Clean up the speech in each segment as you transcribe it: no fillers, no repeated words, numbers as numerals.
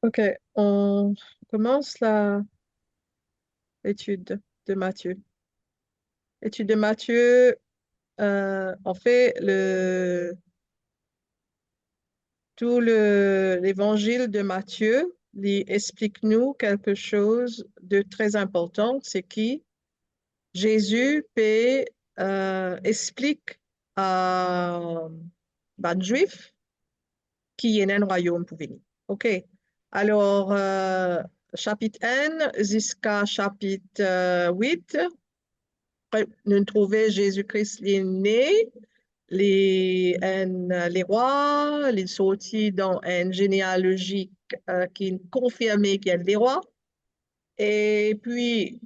OK, on commence l'étude de Matthieu. L'étude de Matthieu, on fait tout l'évangile de Matthieu, il explique-nous quelque chose de très important, c'est qui Jésus explique à les Juifs qui est un royaume pour venir. OK. Alors, chapitre 1 jusqu'à chapitre 8, nous trouvons Jésus-Christ est né, les rois, les sortis dans une généalogie qui confirmait qu'il y a des rois. Et puis,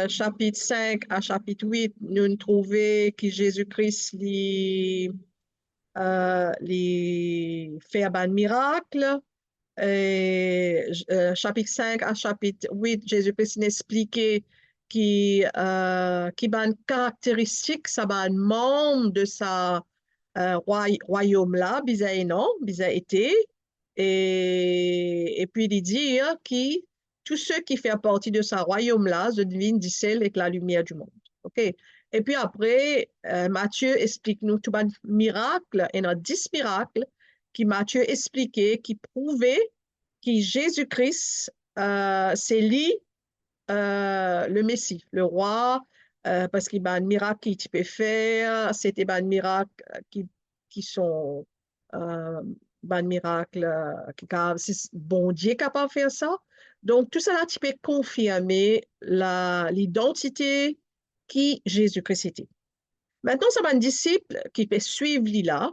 chapitre 5 à chapitre 8, nous trouvons que Jésus-Christ les fait un miracle. Et, chapitre 5 à chapitre 8, Jésus-Christ expliquait qui a une caractéristique, ça va un membre de sa royaume-là, bizarre non, bizarre été. Et puis il dit que tous ceux qui font partie de sa royaume-là, je devine d'ici avec la lumière du monde. OK? Et puis après, Matthieu explique-nous tout un miracle, il y en a 10 miracles qui Matthieu expliquait, qui prouvaient que Jésus-Christ, c'est lui le Messie, le roi, parce qu'il y a un miracle qu'il peut faire, c'était un miracle qui sont un miracle c'est bon Dieu capable de faire ça. Donc, tout ça là, tu peux confirmer l'identité qui Jésus-Christ était. Maintenant, ça va un disciple qui peut suivre lui là,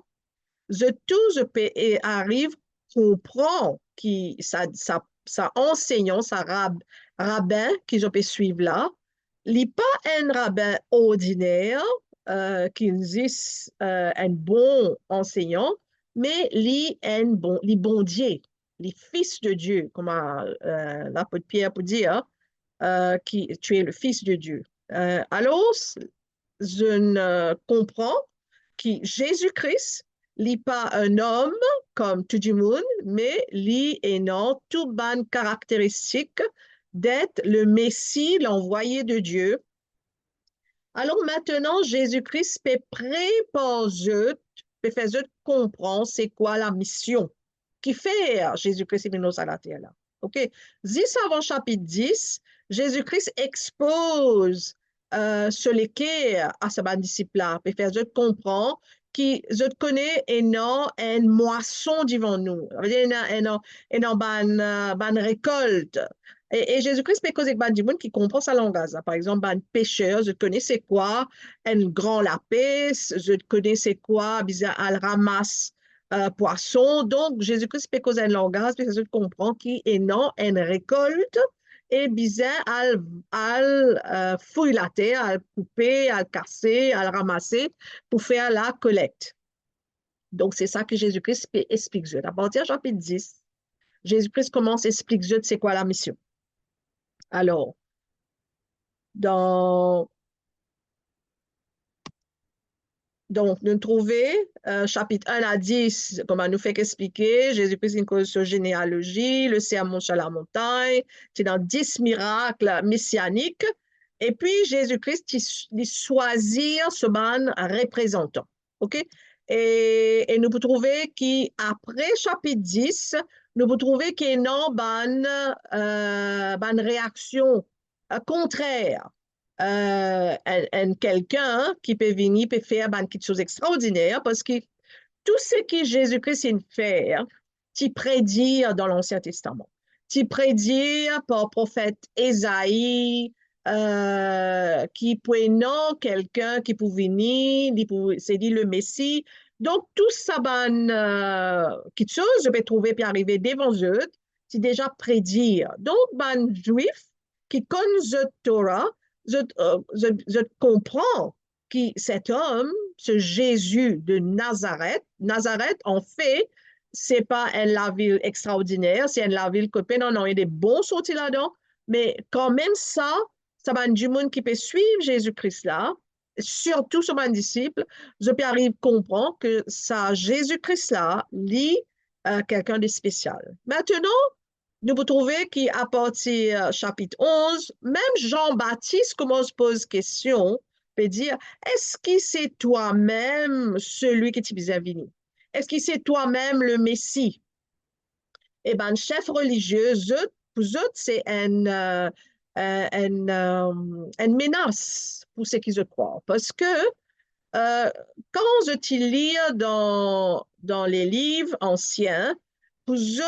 je peux et arrive comprend qui ça enseignant, rabbin qui je peux suivre là, n'est pas un rabbin ordinaire qui existe un bon enseignant, mais lui un bon Dieu, les fils de Dieu, comme l'apôtre Pierre peut dire, qui tu es le fils de Dieu. Alors, je ne comprends que Jésus-Christ n'est pas un homme comme tout le monde, mais lui est non toute bonne caractéristique d'être le Messie, l'envoyé de Dieu. Alors maintenant, Jésus-Christ peut préparer, peut faire comprendre c'est quoi la mission qui fait Jésus-Christ est venu à la terre là. OK? 10 avant chapitre 10, Jésus-Christ expose ce l'équerre à sa disciple-là, peut faire comprendre qui je connais et non une moisson devant nous. Ça veut dire une récolte. Et Jésus-Christ peut causer avec des gens qui comprend sa langage. Par exemple, un pêcheur, je connais c'est quoi, un grand lapis, je connais c'est quoi, bizarre, elle ramasse poisson. Donc, Jésus-Christ peut causer un langage, puis je comprends qui est non, une récolte, et bizarre, elle fouille la terre, elle couper, elle casser, elle ramasser pour faire la collecte. Donc, c'est ça que Jésus-Christ explique. À partir du chapitre 10, Jésus-Christ commence à expliquer c'est quoi la mission. Alors, dans, donc, nous trouvons chapitre 1 à 10, comme on nous fait expliquer, Jésus-Christ une cause sur généalogie, le sermon sur la montagne, c'est dans 10 miracles messianiques. Et puis, Jésus-Christ, il choisit ce man représentant. OK? Et nous pouvons trouver qu'après chapitre 10, nous pouvons trouver qu'il y a une réaction contraire quelqu'un qui peut venir peut faire quelque chose d'extraordinaire parce que tout ce que Jésus-Christ fait, tu prédit dans l'Ancien Testament. Tu prédit par le prophète Ésaïe, qui peut non quelqu'un qui peut venir, c'est dit le Messie. Donc, tout ça, quelque chose, je vais trouver puis arriver devant eux, c'est déjà prédit. Donc, juif qui connaissent la Torah, je comprends que cet homme, ce Jésus de Nazareth, Nazareth, en fait, c'est pas une ville extraordinaire, c'est une ville copaine, non, non, il y a des bons sorties là-dedans, mais quand même ça va du monde qui peut suivre Jésus-Christ là, surtout sur un disciple, je peux arriver à comprendre que ça, Jésus-Christ là, lit quelqu'un de spécial. Maintenant, nous vous trouvez qu'à partir chapitre 11, même Jean-Baptiste commence à poser question, peut dire, est-ce que c'est toi-même celui qui t'y a venu? Est-ce que c'est toi-même le Messie? Eh bien, chef religieux, pour eux, c'est une menace pour ceux qui se croient. Parce que euh, quand je lis dans les livres anciens, pour je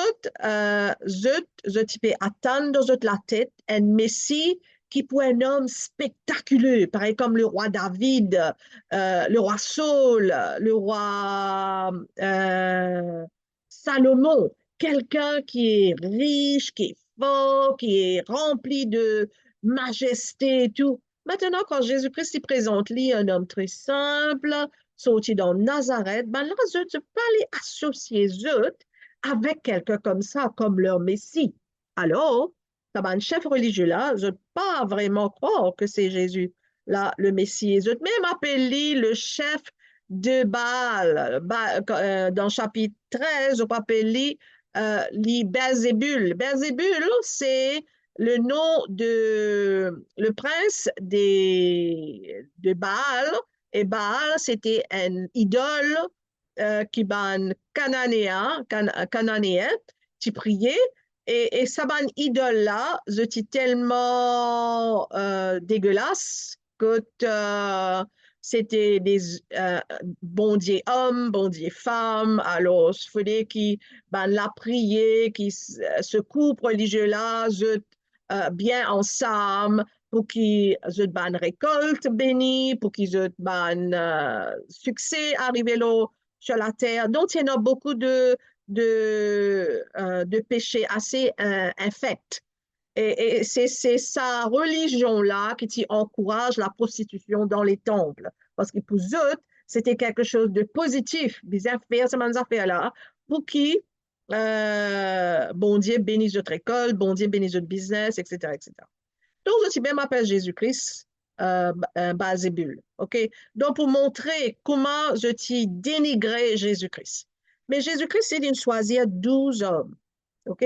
peux attendre dans la tête un Messie qui pour un homme spectaculaire, pareil comme le roi David, le roi Saul, le roi Salomon, quelqu'un qui est riche, qui est fort, qui est rempli de majesté et tout. Maintenant, quand Jésus-Christ s'y présente, lui, un homme très simple, sorti dans Nazareth, ben là, je ne peux pas les associer eux avec quelqu'un comme ça, comme leur Messie. Alors, ça un chef religieux là, je ne peux pas vraiment croire que c'est Jésus, là, le Messie. Je peux même appeler le chef de Baal, dans chapitre 13, je peux appeler Belzébul. Belzébul, c'est le nom de le prince de Baal. Et Baal, c'était un idole qui ban cananéen, qui priait. Et ça ban idole-là, c'était tellement dégueulasse que c'était des bon Dieu hommes, bon Dieu femmes. Alors, il fallait qu'ils ban la prier, qu'ils se coupent religieux-là, bien ensemble pour qu'ils aient une récolte bénie, pour qu'ils aient un succès arrivé là sur la terre. Donc, il y en a beaucoup de péchés assez infects. Et c'est sa religion-là qui encourage la prostitution dans les temples. Parce que pour eux, c'était quelque chose de positif. Ils faire ces affaires-là pour qui bon Dieu bénisse notre école, bon Dieu bénisse notre business, etc., etc. Donc, je même m'appelle Jésus-Christ, Basébule. OK? Donc, pour montrer comment je t'ai dénigré Jésus-Christ. Mais Jésus-Christ, c'est d'une choisir 12 hommes. OK?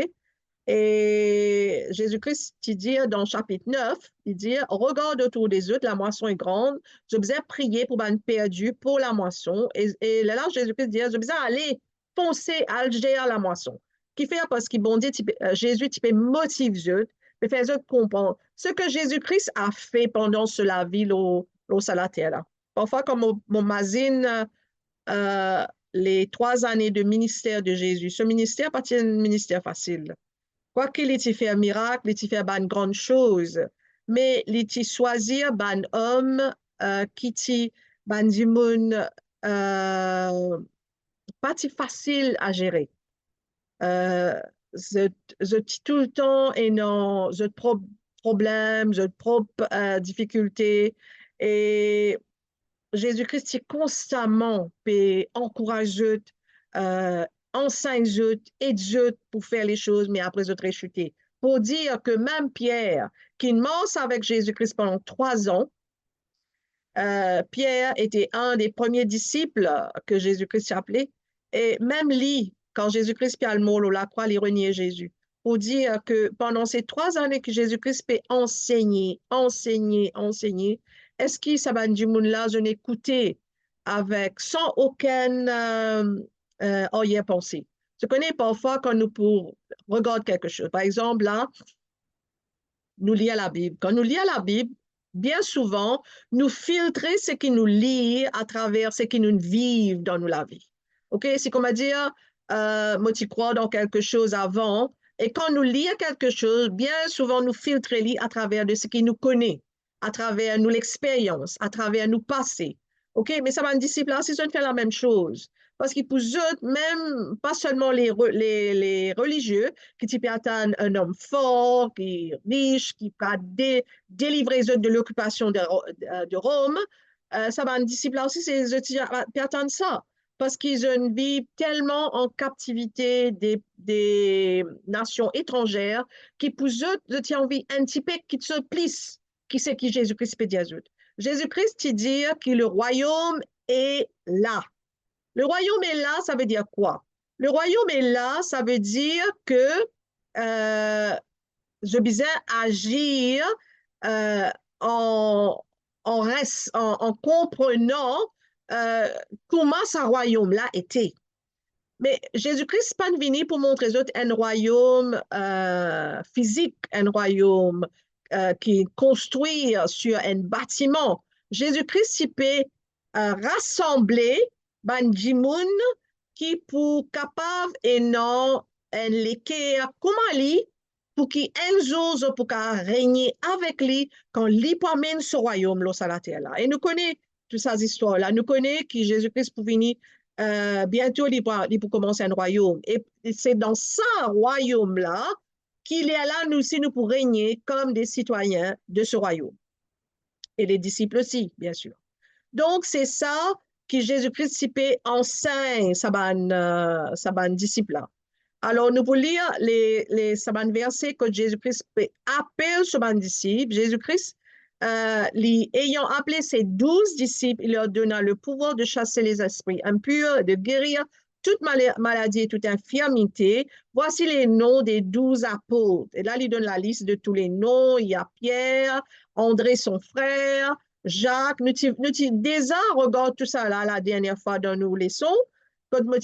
Et Jésus-Christ, il dit dans chapitre 9, il dit, regarde autour des autres, la moisson est grande. Je besoin prier pour une perdu pour la moisson. Et là, Jésus-Christ dit, je besoin aller foncer, à la moisson. Qui fait parce que bon Dieu, Jésus, tu peux motiver eux, mais faire eux comprendre ce que Jésus-Christ a fait pendant la vie, au terre là. Parfois, comme mon mazine, euh, les 3 années de ministère de Jésus, ce ministère pas un ministère facile. Quoi qu'il ait fait un miracle, il ait fait une grande chose, mais il ait choisi un homme qui était du monde pas si facile à gérer. Je, je tout le temps et non, je problèmes, je propre difficultés et Jésus-Christ est constamment encouragé, euh, enseigne, aide pour faire les choses, mais après être chuté. Pour dire que même Pierre, qui marche avec Jésus-Christ pendant 3 ans, Pierre était un des premiers disciples que Jésus-Christ a appelé. Et même lui, quand Jésus-Christ a le mot la croix, il reniait Jésus. Pour dire que pendant ces 3 années que Jésus-Christ peut enseigner, est-ce qu'il ça va du monde là, je n'écoutais avec, sans aucune arrière-pensée. Je connais parfois quand nous regardons quelque chose. Par exemple, là, nous lisons la Bible. Quand nous lisons la Bible, bien souvent, nous filtrons ce qui nous lie à travers ce qui nous vivent dans la vie. OK? C'est comme à dire, moi, tu crois dans quelque chose avant, et quand nous lisons quelque chose, bien souvent, nous filtrons à travers de ce qui nous connaît, à travers nous l'expérience, à travers nous passés. OK? Mais ça va un disciple, là, c'est de faire la même chose. Parce que pour eux, même pas seulement les religieux, qui type un homme fort, qui est riche, qui va délivrer de l'occupation de Rome, ça va un disciple aussi, c'est attendre ça. Parce qu'ils ont une vie tellement en captivité des nations étrangères qui pour eux, ils ont envie un petit peu qui se plisse, qui c'est qui Jésus-Christ peut dire. Jésus-Christ, il dit que le royaume est là. Le royaume est là, ça veut dire quoi? Le royaume est là, ça veut dire que je disais agir euh, en, en comprenant euh, comment ce royaume-là était. Mais Jésus-Christ n'est pas venu pour montrer aux autres un royaume physique, un royaume qui est construit sur un bâtiment. Jésus-Christ il peut rassembler ban djimoun qui pour capable et non un l'équerre comment lui pour qu'il ose pour qu'il régner avec lui quand lui promène ce royaume là sur la terre là. Et nous connaissons toutes ces histoires là. Nous connaissons que Jésus-Christ pour venir bientôt, il pour commencer un royaume. Et c'est dans ce royaume-là qu'il est là, nous aussi, nous pour régner comme des citoyens de ce royaume. Et les disciples aussi, bien sûr. Donc, c'est ça que Jésus-Christ enseigne sa disciples-là. Alors, nous pouvons lire les versets que Jésus-Christ appelle ce disciple. Jésus-Christ, ayant appelé ses 12 disciples, il leur donna le pouvoir de chasser les esprits impurs, de guérir toute maladie et toute infirmité. Voici les noms des 12 apôtres. Et là, il donne la liste de tous les noms. Il y a Pierre, André, son frère, Jacques. Nous déjà regarde tout ça là la dernière fois dans nos leçons. Quand nous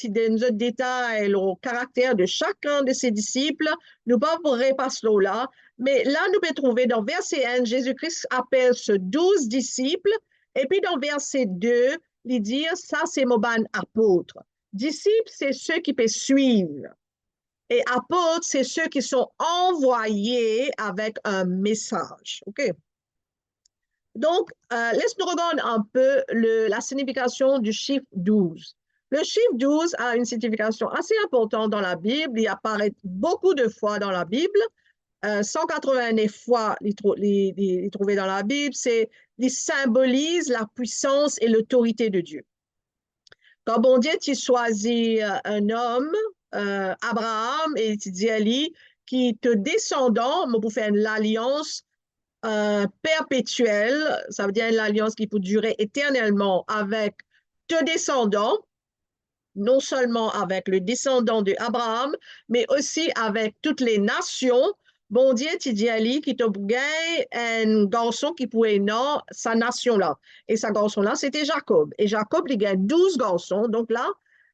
détails le caractère de chacun de ses disciples, nous ne pouvons pas repasser là. Mais là, nous pouvons trouver dans verset 1, Jésus-Christ appelle ce 12 disciples. Et puis dans verset 2, il dit, ça c'est mon ban apôtre. Disciples, c'est ceux qui peuvent suivre. Et apôtres, c'est ceux qui sont envoyés avec un message. OK? Donc, laisse-nous regarder un peu la signification du chiffre 12. Le chiffre 12 a une signification assez importante dans la Bible. Il apparaît beaucoup de fois dans la Bible. 189 fois il est trouvé dans la Bible. Il symbolise la puissance et l'autorité de Dieu. Quand bon Dieu, tu choisis un homme, Abraham, et tu dis à lui, qui te descendant, pour faire l'alliance perpétuelle, ça veut dire l'alliance qui peut durer éternellement avec tes descendants, non seulement avec le descendant d'Abraham, mais aussi avec toutes les nations. Bon Dieu, tu dis à lui qui t'a gagné un garçon qui pouvait non sa nation-là. Et ce garçon-là, c'était Jacob. Et Jacob, il gagne 12 garçons. Donc là,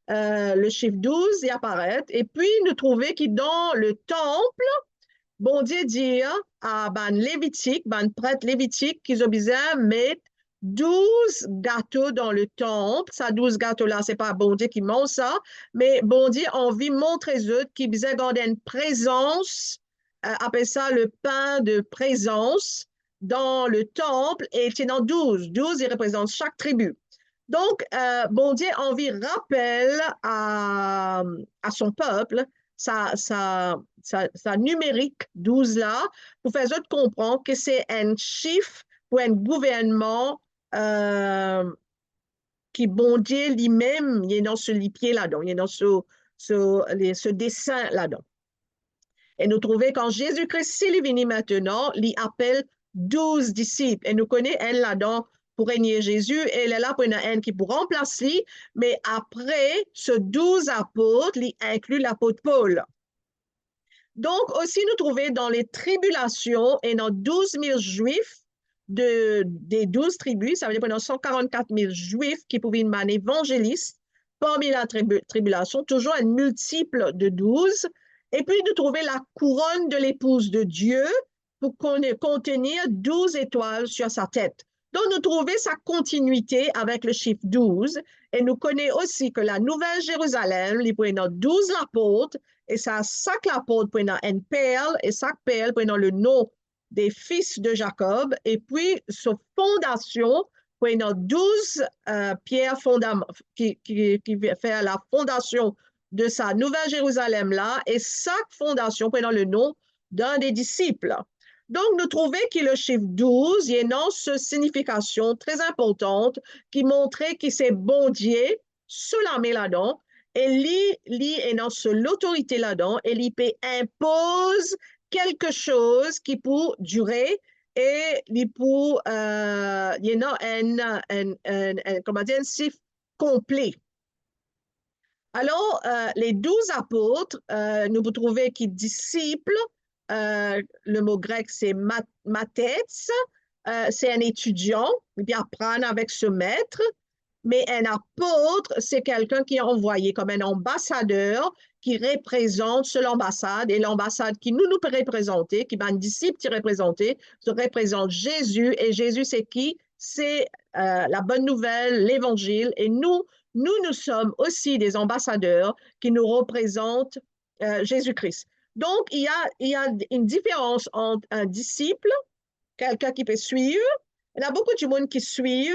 le chiffre 12 y apparaît. Et puis, nous trouvons que dans le temple, bon Dieu dit à ban lévitique, ban prêtre lévitique, qu'ils ont besoin de mettre 12 gâteaux dans le temple. Ça, 12 gâteaux-là, c'est pas bon Dieu qui mange ça, mais bon Dieu a envie de montrer aux autres qu'ils besoin garder une présence, appelle ça le pain de présence dans le temple, et il en 12. 12, il représente chaque tribu. Donc, bon Dieu a envie de rappel à son peuple sa numérique 12 là, pour faire autres comprendre que c'est un chiffre pour un gouvernement qui, bon Dieu, lui-même, il est dans ce pied là-dedans, il est dans ce dessin là-dedans. Et nous trouvons quand Jésus-Christ, s'il est venu maintenant, il appelle 12 disciples. Et nous connaissons un là-dedans pour régner Jésus, et elle est là pour une haine qui pour remplacer, mais après, ce 12 apôtres, il inclut l'apôtre Paul. Donc, aussi, nous trouvons dans les tribulations, et dans 12 000 juifs des 12 tribus, ça veut dire pendant 144 000 juifs qui pouvaient être un évangéliste parmi la tribulation, toujours un multiple de 12. Et puis, nous trouvons la couronne de l'épouse de Dieu pour contenir 12 étoiles sur sa tête. Donc, nous trouvons sa continuité avec le chiffre 12. Et nous connaissons aussi que la Nouvelle Jérusalem, il y a 12 apôtres, et ça, chaque apôtre peut avoir une perle, et chaque perle peut avoir le nom des fils de Jacob, et puis, sa fondation, peut avoir 12 pierres qui fait la fondation de sa Nouvelle Jérusalem là, et chaque fondation peut avoir le nom d'un des disciples. Donc, nous trouvons que le chiffre 12, il y a une signification très importante qui montrait que c'est bon Dieu, cela met là-dedans, et lui est dans l'autorité là-dedans, et il impose quelque chose qui peut durer, et il peut, il y a comment dire, un chiffre complet. Alors, les 12 apôtres, nous vous trouvez qui disciples, le mot grec c'est mathès, c'est un étudiant, il apprend avec ce maître, mais un apôtre, c'est quelqu'un qui est envoyé comme un ambassadeur qui représente seule l'ambassade et l'ambassade qui nous représenter, qui va un disciple qui représenter, se représente Jésus et Jésus c'est qui? C'est la bonne nouvelle, l'évangile et nous sommes aussi des ambassadeurs qui nous représentent Jésus-Christ. Donc, il y a une différence entre un disciple, quelqu'un qui peut suivre, il y a beaucoup de monde qui suivent,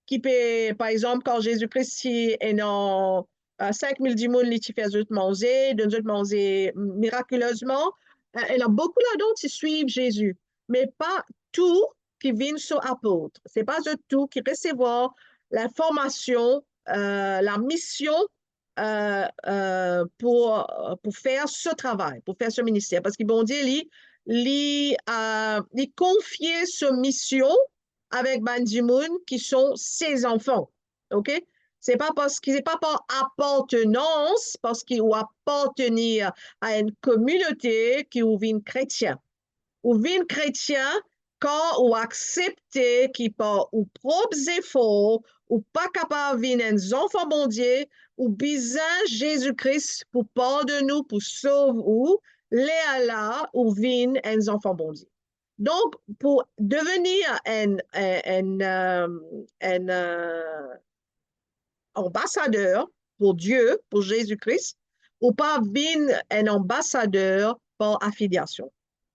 qui peut, par exemple, quand Jésus-Christ est dans 5000 du monde, qui fait manger, de manger miraculeusement, il y a beaucoup là-dedans qui suivent Jésus, mais pas tout qui viennent sur apôtre. C'est pas de tout qui recevoir l'information, la mission pour faire ce travail, pour faire ce ministère. Parce que bon Dieu, il confier ce mission avec Bandimoun qui sont ses enfants. OK? C'est pas parce qu'il n'est pas par appartenance, parce qu'il ou appartenir à une communauté qui ou vient chrétien. Ou vient chrétien quand ou accepter qui par ou propres efforts ou pas capable de venir un enfant bon Dieu ou besoin Jésus-Christ pour pardonner nous, pour sauver ou les là ou vient un enfant bon Dieu. Donc, pour devenir un ambassadeur pour Dieu, pour Jésus-Christ, ou pas venir un ambassadeur par affiliation.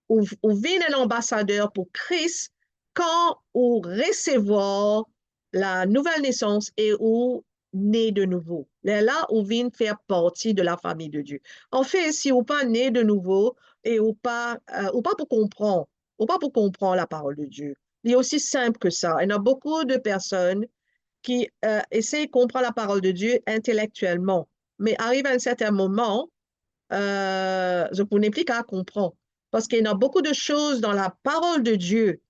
Ou venir un ambassadeur pour Christ quand ou recevoir la nouvelle naissance et ou né de nouveau. Là, où vient faire partie de la famille de Dieu. En fait, si ou pas né de nouveau et ou pas pour comprendre la parole de Dieu. Il est aussi simple que ça. Il y a beaucoup de personnes qui essayent de comprendre la parole de Dieu intellectuellement, mais arrive à un certain moment, je n'ai plus qu'à comprendre. Parce qu'il y a beaucoup de choses dans la parole de Dieu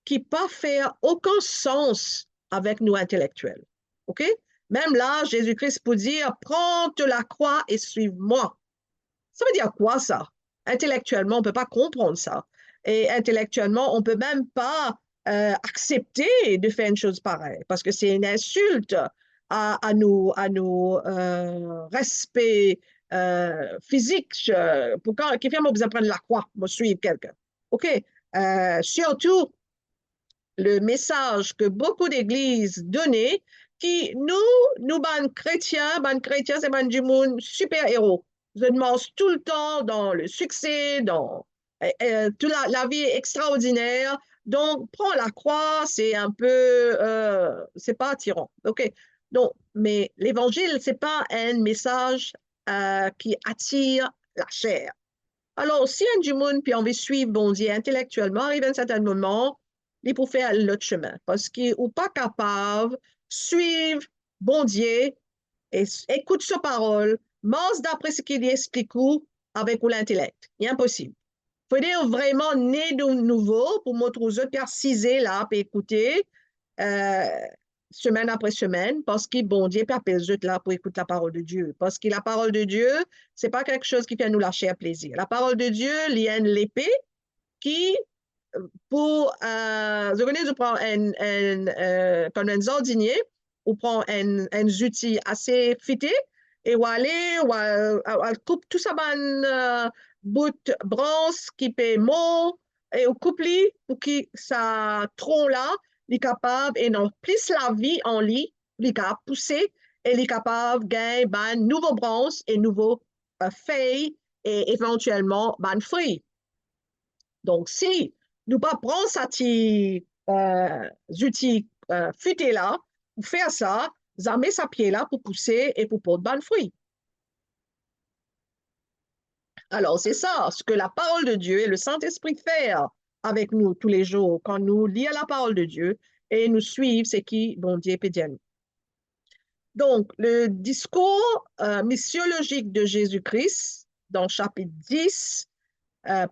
qui ne peuvent faire aucun sens avec nous intellectuels. OK? Même là, Jésus-Christ peut dire, prends la croix et suive-moi. Ça veut dire quoi ça? Intellectuellement, on ne peut pas comprendre ça. Et intellectuellement, on ne peut même pas accepter de faire une chose pareille parce que c'est une insulte à nos respects physiques. Pourquoi qui fait moi besoin de prendre la croix, moi suivre quelqu'un. OK? Surtout, le message que beaucoup d'églises donnaient, qui nous, ban chrétiens, c'est ban du monde super-héros. Je demande tout le temps dans le succès, dans toute la vie extraordinaire. Donc, prends la croix, c'est un peu, c'est pas attirant. OK? Donc, mais l'évangile, c'est pas un message qui attire la chair. Alors, si un du monde, puis on veut suivre bon Dieu intellectuellement, arrive à un certain moment, il faut faire l'autre chemin parce qu'il n'est pas capable de suivre bon Dieu et écoute sa parole, mange d'après ce qu'il explique avec l'intellect. C'est impossible. Il faut dire vraiment né de nouveau pour montrer aux autres ciser là, puis écouter semaine après semaine, parce que bon Dieu peut appeler les autres là pour écouter la parole de Dieu. Parce que la parole de Dieu, c'est pas quelque chose qui fait nous lâcher à plaisir. La parole de Dieu, il y a une épée qui pour, je connais, je prends comme un jardinier, on prend un outil assez fité et on aller, on coupe tout ça, bout branche qui peut mort et on coupe lui pour que ça tronc là, il est capable et non plus la vie en lui, il est capable de pousser et il est capable de gagner une nouvelle branche et nouveau feuilles et éventuellement une fruit. Donc, si nous pas prendre ces outils futés là, pour faire ça, mettre sa pied là pour pousser et pour porter de fruits. Alors, c'est ça, ce que la parole de Dieu et le Saint-Esprit fait avec nous tous les jours quand nous lisons la parole de Dieu et nous suivons ce qui, bon Dieu, peut dire. Donc, le discours missiologique de Jésus-Christ dans chapitre 10,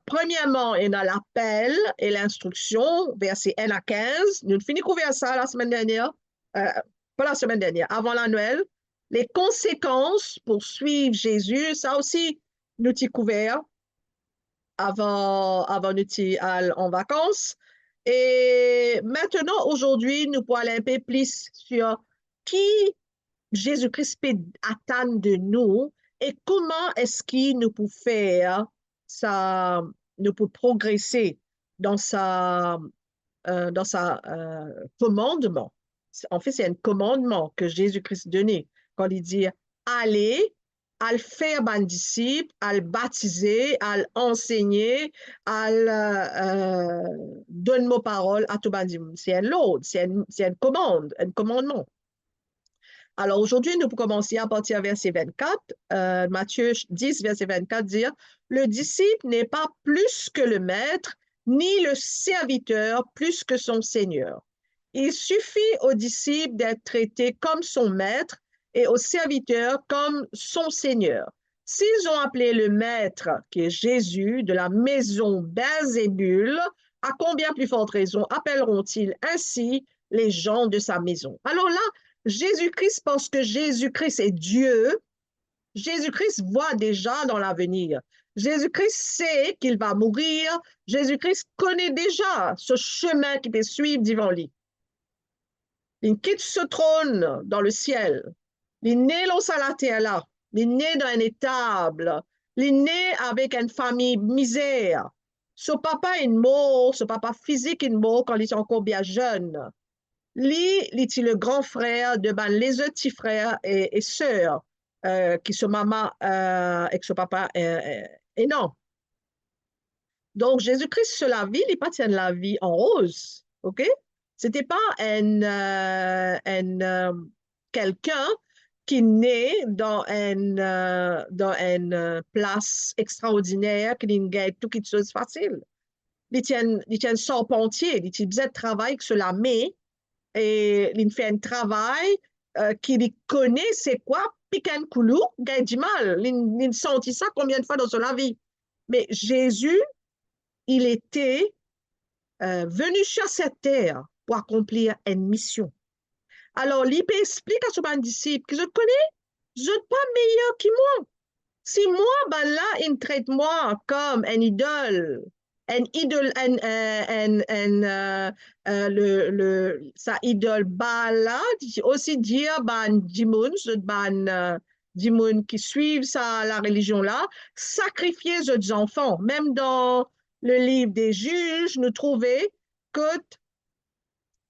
premièrement, il y a l'appel et l'instruction, versets 1 à 15. Nous finissons couvert ça la semaine dernière, pas la semaine dernière, avant la Noël. les conséquences pour suivre Jésus, ça aussi, nous t'y couvert avant nous t'y aller en vacances. Et maintenant, aujourd'hui, nous pourrons aller un peu plus sur qui Jésus-Christ peut attendre de nous et comment est-ce qu'il nous peut faire ça, nous peut progresser dans sa commandement. En fait, c'est un commandement que Jésus-Christ donnait quand il dit allez, à le faire ban disciples, à le baptiser, à l'enseigner, à donner nos paroles à tout ban. C'est un ordre, c'est une commande, un commandement. Alors aujourd'hui, nous pouvons commencer à partir verset 24. Matthieu 10, verset 24, dire, le disciple n'est pas plus que le maître, ni le serviteur plus que son Seigneur. Il suffit au disciple d'être traité comme son maître et au serviteur comme son Seigneur. S'ils ont appelé le maître, qui est Jésus, de la maison Belzébul, à combien plus forte raison appelleront-ils ainsi les gens de sa maison? Alors là, Jésus-Christ, parce que Jésus-Christ est Dieu, Jésus-Christ voit déjà dans l'avenir. Jésus-Christ sait qu'il va mourir. Jésus-Christ connaît déjà ce chemin qu'il peut suivre devant lui. Il quitte ce trône dans le ciel. Il est né à la terre là. Il est né dans un étable. Il est né avec une famille misère. Son papa est mort, son papa physique est mort quand il était encore bien jeune. Lui, il est le grand frère de les autres petits frères et sœurs qui sont maman et que son papa est non. Donc, Jésus-Christ sur la vie, il pas tient la vie en rose, ok? C'était pas quelqu'un qui naît dans une place extraordinaire, qui gagne tout qui chose facile. Il tient charpentier, il faisait de travail sur la main et il fait un travail qu'il connaît, c'est quoi, pique un coulou, gagne du mal. Il sentit ça combien de fois dans sa vie. Mais Jésus, il était venu sur cette terre pour accomplir une mission. Alors, il explique à son disciple que je connais, je ne suis pas meilleur que moi. Si moi, ben là, il traite moi comme un idole, sa idole là, aussi dire ban dimoun qui suivent la religion là, sacrifier les enfants. Même dans le livre des juges, nous trouvons que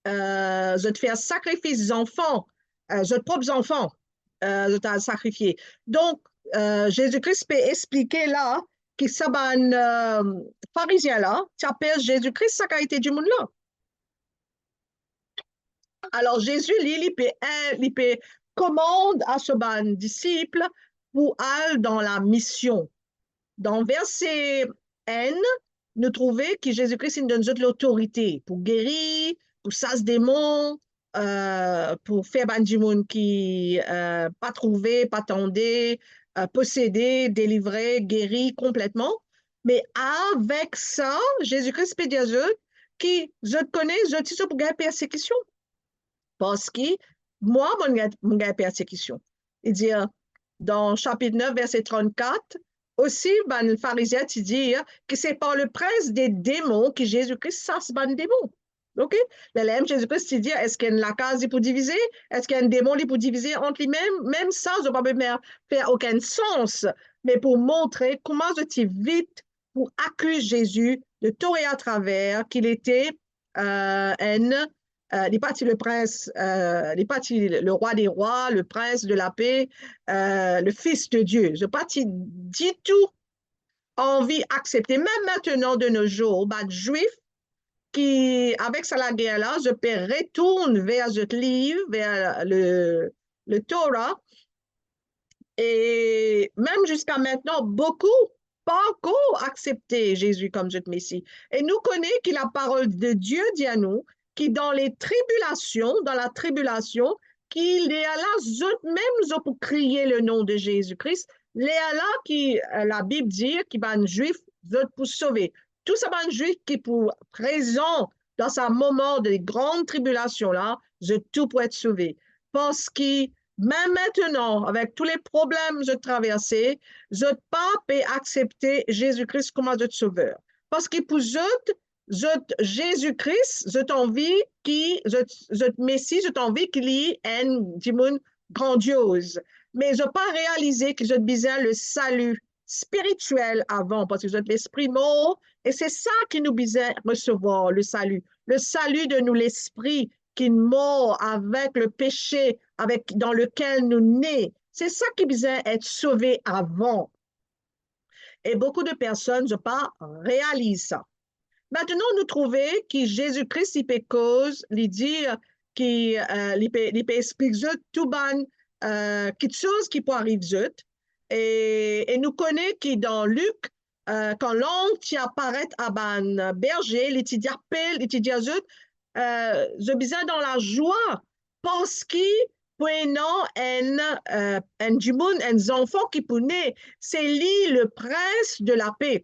je te fais sacrifier des enfants, je propres enfants, je t'ai sacrifié. Donc, Jésus-Christ peut expliquer là que ça pharisien là, tu appelles Jésus-Christ, sa qualité du monde là. Alors, Jésus, il peut commande à ce disciple pour aller dans la mission. Dans verset N, nous trouvons que Jésus-Christ nous donne l'autorité pour guérir, pour chasser des démons, pour faire du monde qui pas trouvé, pas tendé, posséder, délivrer, guérir complètement. Mais avec ça, Jésus-Christ peut dire que je connais, je suis pour gagner persécution. Parce que moi, mon gars persécution. Il dit dans chapitre 9, verset 34, aussi, le pharisien dit que c'est par le prince des démons que Jésus-Christ chasse les démons. OK? L'élève Jésus-Christ dit est-ce qu'il y a une case pour diviser? Est-ce qu'il y a un démon pour diviser entre lui-même? Même ça, ça ne peut pas faire aucun sens. Mais pour montrer comment je suis vite pour accuser Jésus de tout et à travers qu'il était il n'est pas le prince, il n'est pas le roi des rois, le prince de la paix, le fils de Dieu. Je n'ai pas dit tout envie d'accepter, même maintenant de nos jours, les juifs qui, avec ça la guerre là, je peux retourner vers ce livre, vers le Torah, et même jusqu'à maintenant, beaucoup pas encore accepté Jésus comme notre Messie. Et nous connaissons que la parole de Dieu dit à nous, qui dans les tribulations, dans la tribulation, qu'il est là, même pour crier le nom de Jésus-Christ, il est là qui, la Bible dit, qui va un juif, pour sauver. Tout ça va un juif qui pour présent dans ce moment de grande tribulation là, tout pour être sauvé. Parce que Même maintenant, avec tous les problèmes que je traversais, je pas peux accepter Jésus-Christ comme notre sauveur. Parce que pour Jésus-Christ, je t'envie je Messie, je t'envie qu'il y ait un dimon grandiose. Mais je pas réalisé que je besoin le salut spirituel avant, parce que je l'esprit mort, et c'est ça qui nous besoin recevoir, le salut. Le salut de nous, l'esprit qui mort avec le péché dans lequel nous nés. C'est ça qui besoin être sauvé avant. Et beaucoup de personnes, je pas, réalisent ça. Maintenant, nous trouvons que Jésus-Christ, il peut cause, il dit, il peut expliquer tout ban, quelque chose qui peut arriver. Et nous connaissons que dans Luc, quand l'ange qui apparaît à ban berger, il dit appelle, il dit je besoin dans la joie parce qu'il prenant du monde, un enfant qui naît, c'est lui le prince de la paix.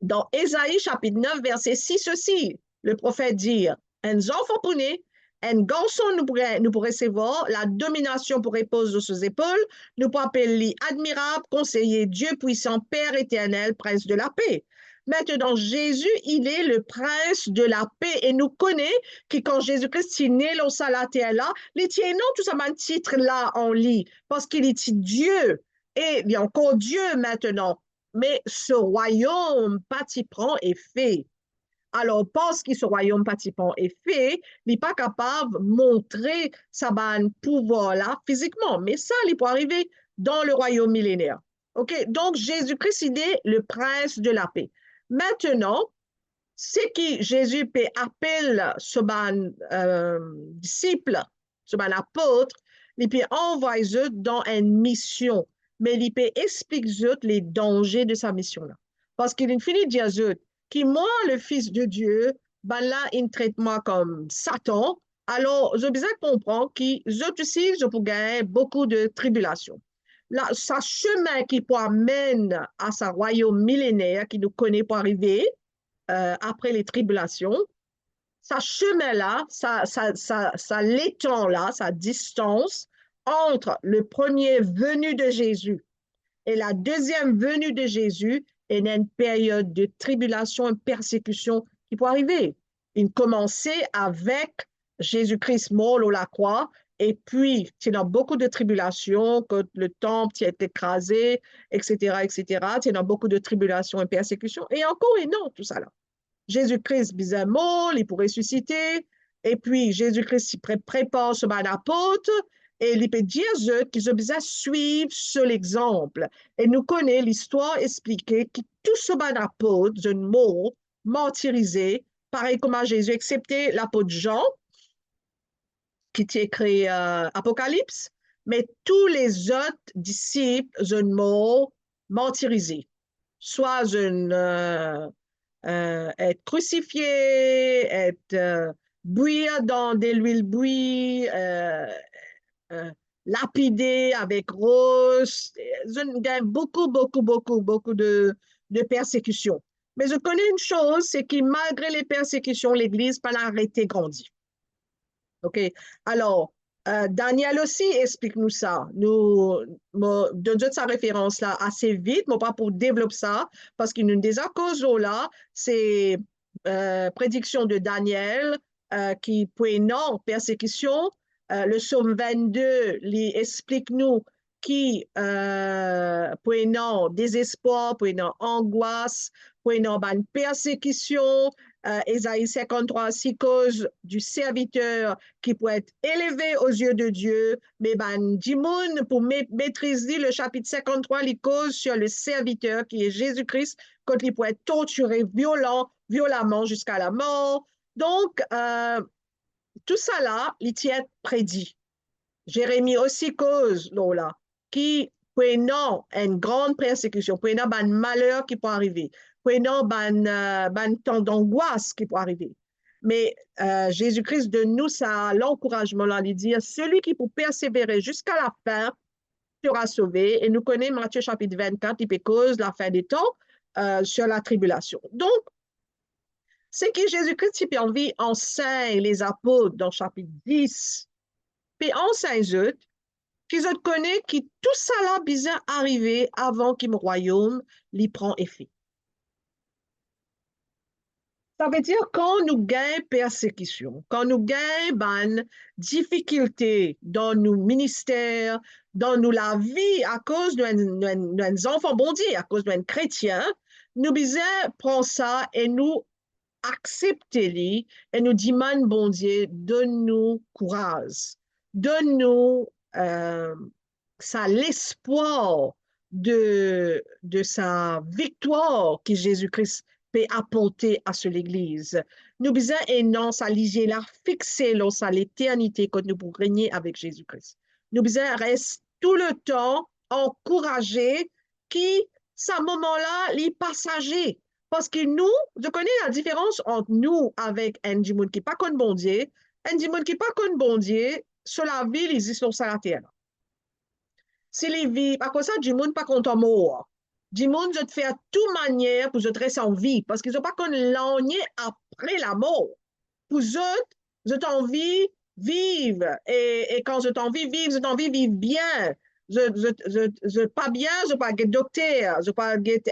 Dans Ésaïe chapitre 9, verset 6 aussi, le prophète dit, un enfant pour naître, un garçon nous pourrait recevoir, la domination pour reposer sur ses épaules, nous pourrons appeler admirable, conseiller, Dieu puissant, Père éternel, prince de la paix. Maintenant, Jésus, il est le prince de la paix et nous connaît que quand Jésus-Christ est né dans la terre là, il tient non tout ça un titre là en lit parce qu'il est Dieu et il y a encore Dieu maintenant. Mais ce royaume prend est fait. Alors, parce que ce royaume prend est fait, il n'est pas capable de montrer sa pouvoir-là physiquement. Mais ça, il peut arriver dans le royaume millénaire. OK? Donc, Jésus-Christ, il est le prince de la paix. Maintenant, c'est que Jésus peut appeler ce disciple, ce apôtre, il peut envoyer dans une mission, mais il peut expliquer les dangers de sa mission-là. Parce qu'il finit de dire que moi, le Fils de Dieu, ben là, il traite moi comme Satan. Alors, je besoin comprendre que je aussi, je peux gagner beaucoup de tribulations. Là, sa chemin qui peut amener à sa royaume millénaire qui nous connaît pour arriver, après les tribulations, sa chemin-là, ça l'étend-là, sa distance entre le premier venu de Jésus et la deuxième venue de Jésus est une période de tribulation et persécution qui peut arriver. Il commençait avec Jésus-Christ mort à la croix, et puis il y a beaucoup de tribulations, quand le temple qui a été écrasé, etc., etc. Il y a beaucoup de tribulations et persécutions, et encore et non, tout ça là. Jésus-Christ bizarrement, il pourrait ressusciter, et puis Jésus-Christ prépare ce apôtre, et il peut dire qu'ils ont besoin de suivre seul exemple. Et nous connaissons l'histoire expliquée que tout ce apôtre, un mot martyrisé, pareil comme à Jésus, excepté l'apôtre Jean, qui a écrit Apocalypse, mais tous les autres disciples, un mot martyrisé. Soit être crucifié, être bouillir dans de l'huile bouillie, lapidé avec rose. Je gagne beaucoup, beaucoup, beaucoup, beaucoup de persécutions. Mais je connais une chose, c'est que malgré les persécutions, l'Église n'a pas arrêté de grandir. OK? Alors, Daniel aussi explique-nous ça. Nous donne sa référence là assez vite, mais pas pour développer ça, parce qu'une des causes là, c'est prédiction de Daniel qui pour non persécution. Le psaume 22 explique-nous qui pour non désespoir, pour non angoisse, pour non persécution. Ésaïe 53, 6 causes du serviteur qui peut être élevé aux yeux de Dieu, mais Dimoun, pour maîtriser le chapitre 53, les causes sur le serviteur qui est Jésus-Christ, quand il peut être torturé violemment jusqu'à la mort. Donc, tout ça là, il tient prédit. Jérémie aussi cause, là, qui prenant une grande persécution, prenant un malheur qui peut arriver, prenant un temps d'angoisse qui peut arriver. Mais Jésus-Christ de nous, ça l'encouragement là, il dit, celui qui peut persévérer jusqu'à la fin sera sauvé. Et nous connaissons Matthieu chapitre 24, il cause la fin des temps sur la tribulation. Donc, c'est que Jésus-Christ, il envie enseigne les apôtres dans chapitre 10, puis en Saint-Zut, qu'ils ont connaît que tout ça là bizarre arrivé avant que le royaume l'y prend effet. Ça veut dire quand nous gagnons persécution, quand nous gagnons ben, difficulté dans nos ministères, dans nous la vie à cause de nos enfants bon Dieu, à cause de nos chrétiens, nous besoin prendre ça et nous accepter et nous demandons bon Dieu, donne-nous courage, donne-nous ça l'espoir de sa victoire que Jésus-Christ peut apporter à ce l'Église. Nous besoin et non ça liger là, fixer là, ça l'éternité quand nous pourrons régner avec Jésus-Christ. Nous besoin reste tout le temps encourager qui, ce moment-là, les passagers. Parce que nous, je connais la différence entre nous avec un monde qui n'est pas comme bon Dieu, un monde qui n'est pas comme bon Dieu, sur la vie, ils existent sur la terre. Si les vies, à cause ça, du monde pas content mort. Du monde, je te fais à toute manière pour je te rester en vie, parce qu'ils n'ont pas qu'on l'ennier après la mort. Pour eux, je t'envie vivre. Et quand je t'envie vivre, je t'envie vivre bien. Je pas bien, je pas être docteur, je pas être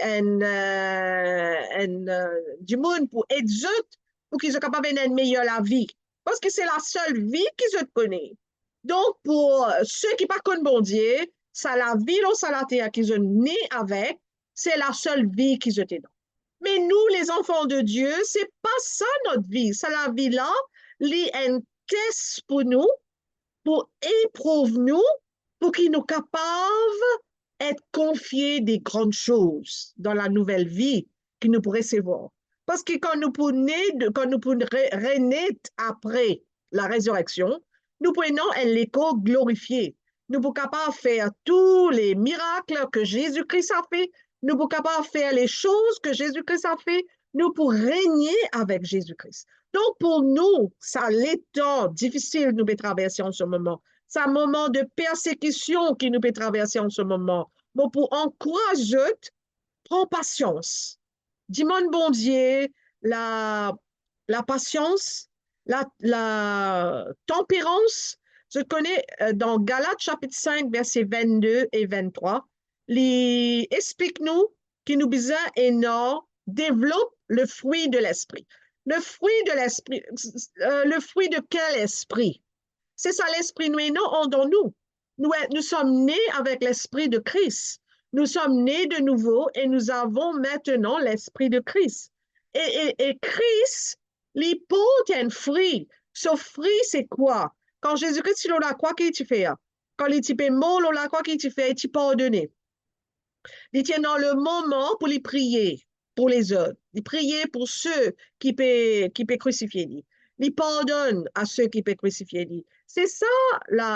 du monde pour être eux, pour qu'ils soient capables de meilleure la vie. Parce que c'est la seule vie qu'ils connaissent. Donc, pour ceux qui ne pas connaissent bon Dieu, ça la vie, ça la terre qu'ils ont né avec, c'est la seule vie qu'ils ont dans. Mais nous, les enfants de Dieu, c'est pas ça notre vie. C'est la vie là, les un test pour nous, pour éprouver nous, pour qu'ils nous capables d'être confiés des grandes choses dans la nouvelle vie que nous pourrons recevoir. Parce que quand nous pouvons renaître après la résurrection, nous prenons un écho glorifié. Nous sommes capables de faire tous les miracles que Jésus-Christ a fait. Nous sommes capables de faire les choses que Jésus-Christ a fait. Nous pouvons régner avec Jésus-Christ. Donc, pour nous, ça l'est temps difficile nous peut traverser en ce moment. C'est un moment de persécution qui nous peut traverser en ce moment. Mais pour encourager, prends patience. Dis-moi, bon Dieu, la patience, la tempérance. Je connais dans Galates chapitre 5, versets 22 et 23, explique-nous que nous besoin et non développe le fruit de l'esprit. Le fruit de l'esprit, le fruit de quel esprit? C'est ça l'esprit nous et non en dans nous. Nous sommes nés avec l'esprit de Christ. Nous sommes nés de nouveau et nous avons maintenant l'esprit de Christ. Et Christ, il porte un fruit. Ce fruit, c'est quoi? Quand Jésus-Christ est la croix, qu'est-ce qu'il fait? Quand il est mort, la croix, qu'est-ce qu'il fait? Il pardonne. Il tient dans le moment pour les prier pour les autres. Il prier pour ceux qui peuvent crucifier. Il pardonne à ceux qui peuvent crucifier. C'est ça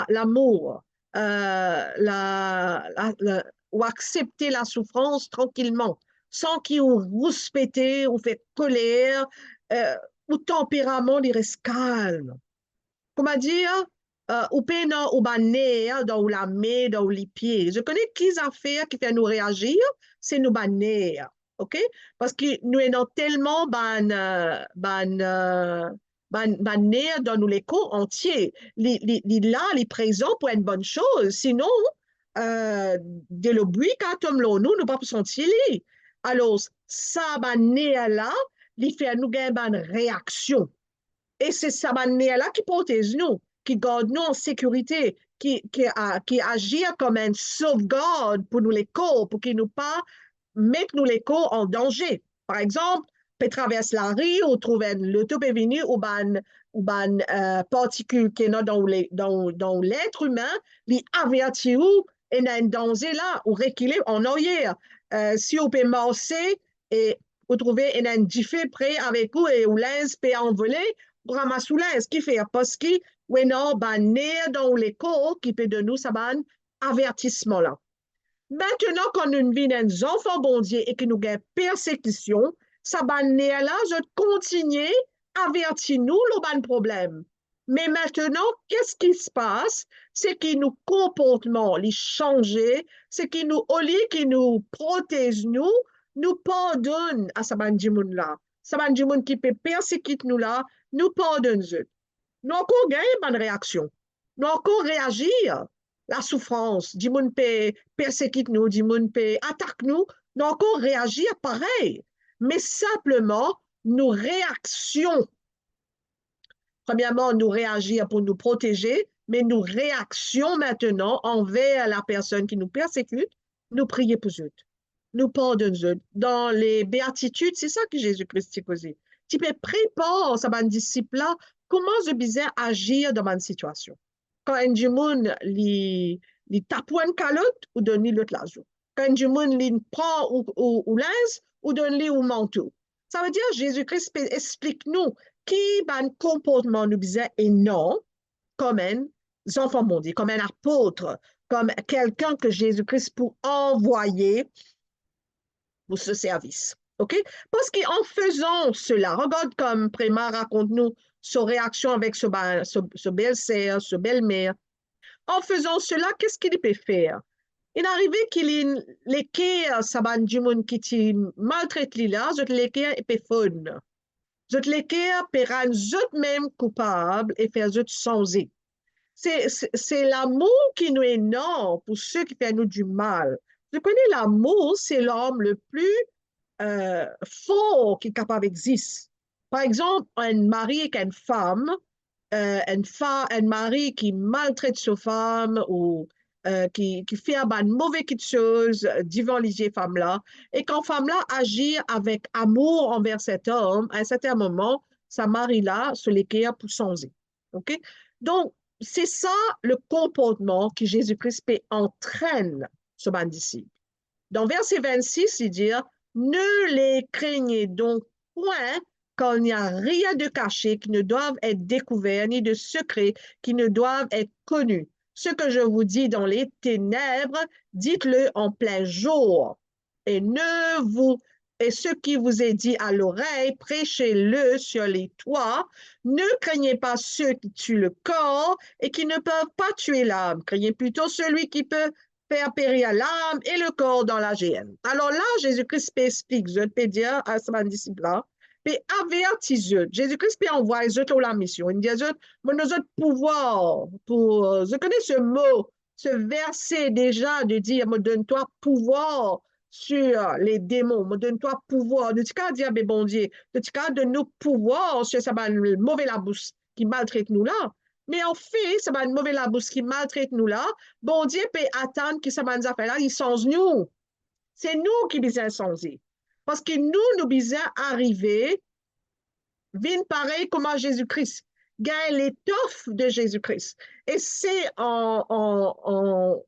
l'amour, ou accepter la souffrance tranquillement, sans qu'il ou rouspéter ou fait colère, ou tempérament, il reste calme. Comment dire? Ou peine ou banner dans la main, dans les pieds. Je connais qui affaires qui fait nous réagir, c'est nous banner. OK? Parce que nous sommes tellement nerfs dans nous les corps entiers. Là, les présents pour une bonne chose. Sinon, dès le bruit quand nous ne pas sentir. Alors, ça, là, il fait nous gagner une réaction. Et c'est ça là qui protège nous, qui garde nous en sécurité, qui agit comme une sauvegarde pour nous les corps, pour qu'ils nous pas mettent nous les corps en danger. Par exemple, peut traverser la rue ou trouver l'auto peut venir ou particule qui est dans l'être humain, les avertir où il y a un danger là, ou reculer en arrière. Si on peut marcher et vous trouvez un diffé près avec vous et où l'ins peut envoler, ramasser l'ins, qui fait parce que oui non, dans les corps qui peut donner nous ça avertissement là. Maintenant, quand nous vivons des enfants bon Dieu et que nous avons persécution, ça va là, je continue à avertir nous le bon problème. Mais maintenant, qu'est-ce qui se passe? C'est que nos comportements les changent, c'est que nous, au lieu qui nous protège nous pardonne à ce monde là. Ce monde qui peut persécuter nous là, nous pardonne. Nous encore gagnons une réaction. nous encore réagir. La souffrance, du monde peut persécuter nous, du monde peut attaquer nous, nous encore réagir pareil. Mais simplement, nos réactions, premièrement, nous réagir pour nous protéger, mais nos réactions maintenant envers la personne qui nous persécute, nous prier pour eux, nous pardonner eux. Dans les béatitudes, c'est ça que Jésus-Christ dit aussi. Tu peux préparer sa disciple-là, comment je bizarre agir dans ma situation. Quand un monde li tape une calotte ou donne l'autre l'argent. Quand un monde li prend ou linge ou donne lui ou manteau. Ça veut dire Jésus-Christ explique-nous qui un comportement nous bizarre et non comme un enfant mondial, comme un apôtre, comme quelqu'un que Jésus-Christ pour envoyer pour ce service. OK? Parce qu'en faisant cela, regarde comme Préma raconte-nous sa réaction avec ce belle-sœur, ce belle-mère. En faisant cela, qu'est-ce qu'il peut faire? Il arrivait qu'il l'équerre, ça va du monde qui te maltraite là, je te l'équerre et peut fun. Je te l'équerre peut rendre eux-mêmes coupables et faire eux changer. C'est l'amour qui nous est énorme pour ceux qui font nous du mal. Je connais l'amour, c'est l'homme le plus fort qui est capable d'exister. Par exemple, un mari avec une femme, un mari qui maltraite sa femme ou qui fait une mauvaise chose devant les femmes-là, et quand femme-là agit avec amour envers cet homme, à un certain moment, sa mari-là se l'équerre pour changer. OK? Donc, c'est ça le comportement que Jésus-Christ entraîne sur ses disciples. Dans verset 26, il dit, ne les craignez donc point quand il n'y a rien de caché qui ne doive être découvert, ni de secret qui ne doivent être connus. Ce que je vous dis dans les ténèbres, dites-le en plein jour. Et ce qui vous est dit à l'oreille, prêchez-le sur les toits. Ne craignez pas ceux qui tuent le corps et qui ne peuvent pas tuer l'âme. Craignez plutôt celui qui peut faire périr l'âme et le corps dans la géhenne. Alors là, Jésus-Christ explique, je peux dire à ce disciple-là, puis avertis eux. Jésus-Christ peut envoyer eux la mission. Il dit eux, mais nous autres pouvoir pour, je connais ce mot, ce verset déjà de dire, me donne-toi pouvoir sur les démons, me donne-toi pouvoir. De cas dire, mais bon Dieu, de cas de nous pouvoir sur ça le mauvais labousse qui maltraite nous là. Mais en fait, ça va une mauvaise labousse qui maltraite nous là. Bon Dieu peut attendre que ça va nous faire là, il change nous. C'est nous qui besoin changer. Parce que nous besoin arriver, vin pareil comme à Jésus-Christ. Gagner l'étoffe de Jésus-Christ. Et c'est en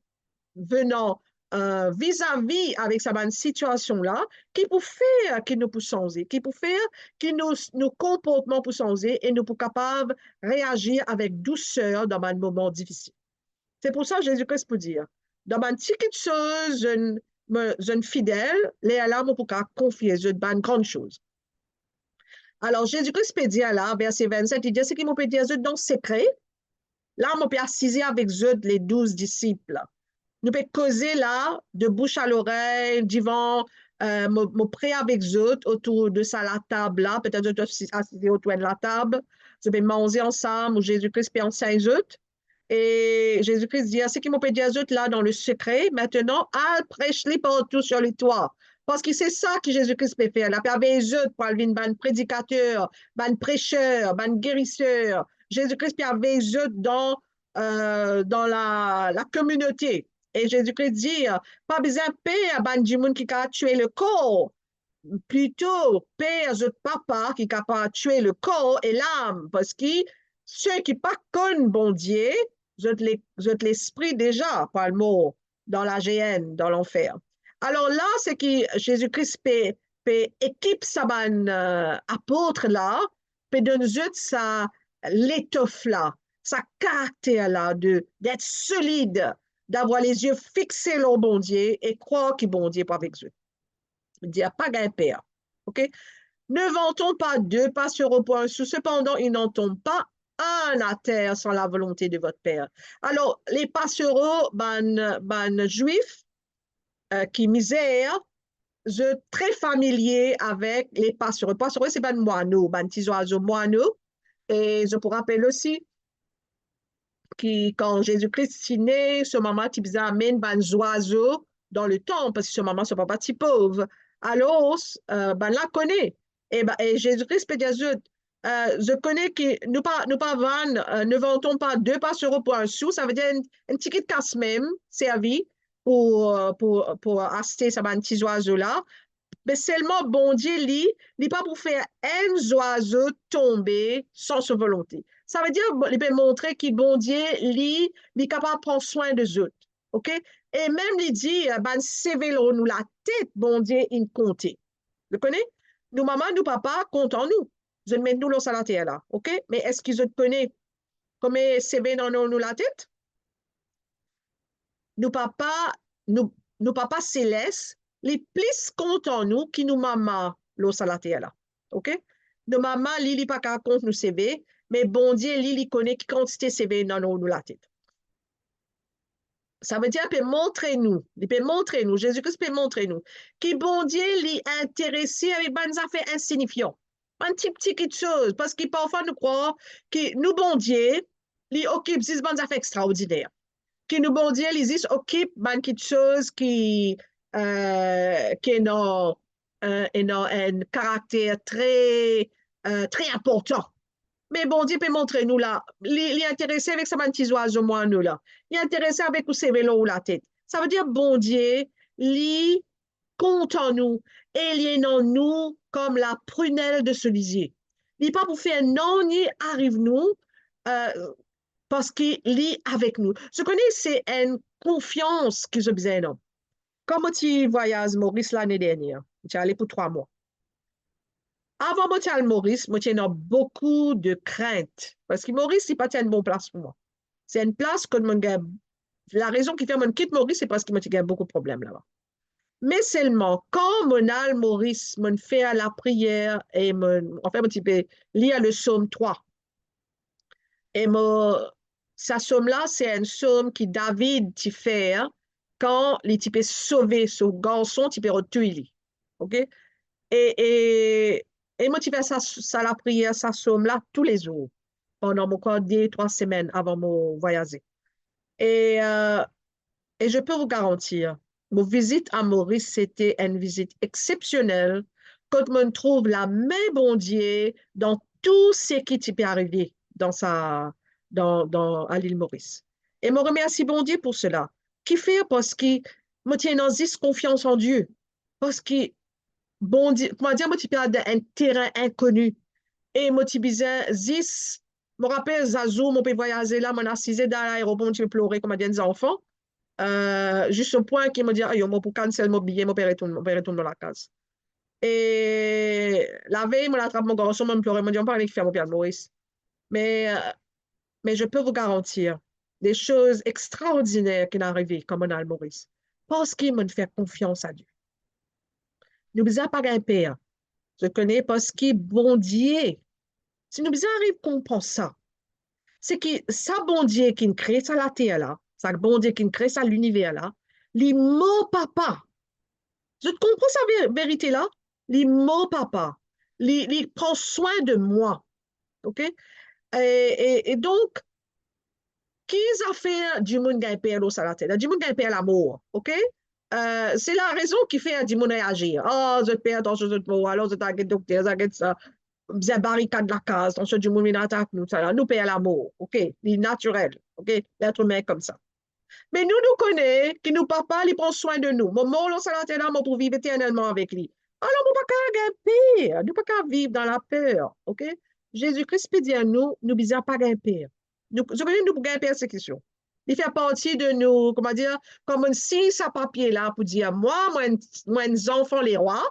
venant vis-à-vis avec cette situation-là, qui peut faire que nous pouvons changer, qui peut faire que nos comportements peuvent changer et nous sommes capables de réagir avec douceur dans un moment difficile. C'est pour ça que Jésus-Christ peut dire, dans une petite chose, jeune fidèle, les alarmes pour confier, je une grande chose. Alors, Jésus-Christ peut dire là, verset 27, il dit, ce qu'il peut dire dans le secret, là, on peut assiser avec eux les 12 disciples. Nous pouvons causer là, de bouche à l'oreille, devant, me prêt avec eux autour de ça, la table là, peut-être assiser autour de la table, je vais manger ensemble, ou Jésus-Christ peut enseigner eux. Et Jésus-Christ dit, ce qui m'ont dit à eux là dans le secret, maintenant, prêche-les partout sur les toits. Parce que c'est ça que Jésus-Christ peut faire. La avec eux pour aller un prédicateur, un prêcheur, un guérisseur. Jésus-Christ peut avec eux dans la communauté. Et Jésus-Christ dit, pas besoin de paix à ban du monde qui a tué le corps. Plutôt, paix à votre papa qui a tué le corps et l'âme. Parce que ceux qui pas connent bon Dieu, je l'esprit déjà, par le mot, dans la géhenne, dans l'enfer. Alors là, c'est que Jésus-Christ peut équipe sa apôtre là, peut donner sa l'étoffe là, sa caractère là, d'être solide, d'avoir les yeux fixés sur le bon Dieu et croire que bon Dieu est pas avec eux. Il dit, pas qu'un père. OK? Ne vantons pas deux, pas sur au point sous. Cependant, il n'en tombe pas un à terre sans la volonté de votre Père. Alors, les passereaux, juifs, qui misèrent, je très familier avec les passereaux. Passereaux, c'est ban moineaux, ban petits oiseaux moineaux. Et je vous rappelle aussi, quand Jésus-Christ est né, ce maman qui faisait amener des oiseaux dans le temple, parce que ce maman, ce papa, si pauvre. Alors, ben, la connaît. Et Jésus-Christ peut dire, je connais que nous pas vendre, ne vendons pas 2 passereaux pour un sou, ça veut dire une petite casse même, servi pour acheter ce petit oiseau-là. Mais seulement bon Dieu lit pas pour faire un oiseau tomber sans sa volonté. Ça veut dire, il peut montrer que bon Dieu lit, il est capable de prendre soin des autres. OK? Et même il dit, ben, nous la tête, bon Dieu, il compte. Vous connaissez? Nous, maman, nous, papa, comptent en nous. Je ne mets nous dans la terre là. OK? Mais est-ce qu'ils te connaissent comment c'est dans nous la tête? Nous, papa, nous papa céleste, les plus contents nous qui nous maman l'eau salaté là. OK? Nous maman li pas qu'à compte nous CV, mais bon Dieu li connaît qui quantité CV dans nous la tête. Ça veut dire qu'il peut montrer nous, Jésus-Christ peut montrer nous, qui bon Dieu li intéressé avec des affaires insignifiantes. Un petit chose, parce que parfois nous croyons que nous bon Dieu, li occupe des affaires extraordinaires. Qui nous bon Dieu, ils occupent quelque chose qui a un caractère très important. Mais bon Dieu peut montrer nous là. Il est intéressé avec ce petit oiseau, moi, nous là. Il est intéressé avec ces vélos ou la tête. Ça veut dire, bon Dieu, il compte en nous et il est en nous comme la prunelle de ce lisier. Il n'est pas pour faire non, ni arrive nous. Parce qu'il est avec nous. Je connais, c'est une confiance que je besoin. Comme tu voyages Maurice l'année dernière, tu es allé pour 3 mois. Avant moi, tu à Maurice, moi, tu as beaucoup de crainte. Parce que Maurice, c'est pas une bonne place pour moi. C'est une place que la raison qui fait que je quitte Maurice, c'est parce que moi, tu as beaucoup de problèmes là-bas. Mais seulement, quand mon al Maurice, me fait la prière et en fait, je peux lire le psaume 3. Et sa somme-là, c'est une somme que David t'y fait quand il peut sauver ce garçon, tu peux retuer. OK? Et moi, tu fais ça, la prière, sa somme-là, tous les jours, pendant mon corps 2, 3 semaines avant mon voyage. Et, euh, et je peux vous garantir, mon visite à Maurice, c'était une visite exceptionnelle quand on trouve la main bon Dieu dans tout ce qui t'y peut arriver à l'île Maurice. Et me remercie bon Dieu pour cela. Qui fait parce que me tient dans confiance en Dieu. Parce que bon Dieu, moi dire moi tu un terrain inconnu et moi tu besoin zis me rappelle Zazou mon peut voyager là mon assisé dans l'aéroport tu pleurer comme des enfants juste au point qu'il me dit ayo moi pour cancel mon billet mon père retourne dans la case. Et la veille, moi, l'attrape mon garçon, me pleurer, me dit, on parle avec faire mon père Maurice. Mais mais je peux vous garantir des choses extraordinaires qui sont arrivées comme on a le Maurice. Parce qu'il m'a fait confiance à Dieu. Nous ne pas un père. Je connais parce qu'il bon Dieu. Si nous arrive qu'on pense ça, c'est que ça bon Dieu qui crée ça la terre là, ça bon Dieu qui crée ça l'univers là, les mots papa. Je comprends sa vérité là. Les mots papa. Il prend soin de moi. OK? Et donc, qu'ils a fait du monde gagne père l'eau à la tête, du monde gagne père l'amour, ok? C'est la raison qui fait du monde réagir. Oh, je perds dans ce mot, alors je t'inquiète docteur, j'inquiète ça. Bien barricade la case, dans ce du monde attaque nous, ça, nous perd l'amour, ok? C'est naturel, ok? L'être humain comme ça. Mais nous connaissons que nos papas, ils prennent soin de nous. Mon mort, ça la tête là, pour vivre éternellement avec lui. Alors, nous ne pouvons pas gagner peur, nous ne pouvons pas vivre dans la peur, ok? Jésus-Christ peut dire nous ne pouvons pas gagner peur. Je veux dire, nous gagner persécution. Il fait partie de nous, comment dire, comme un signe sa papier là pour dire, moi, enfant les rois,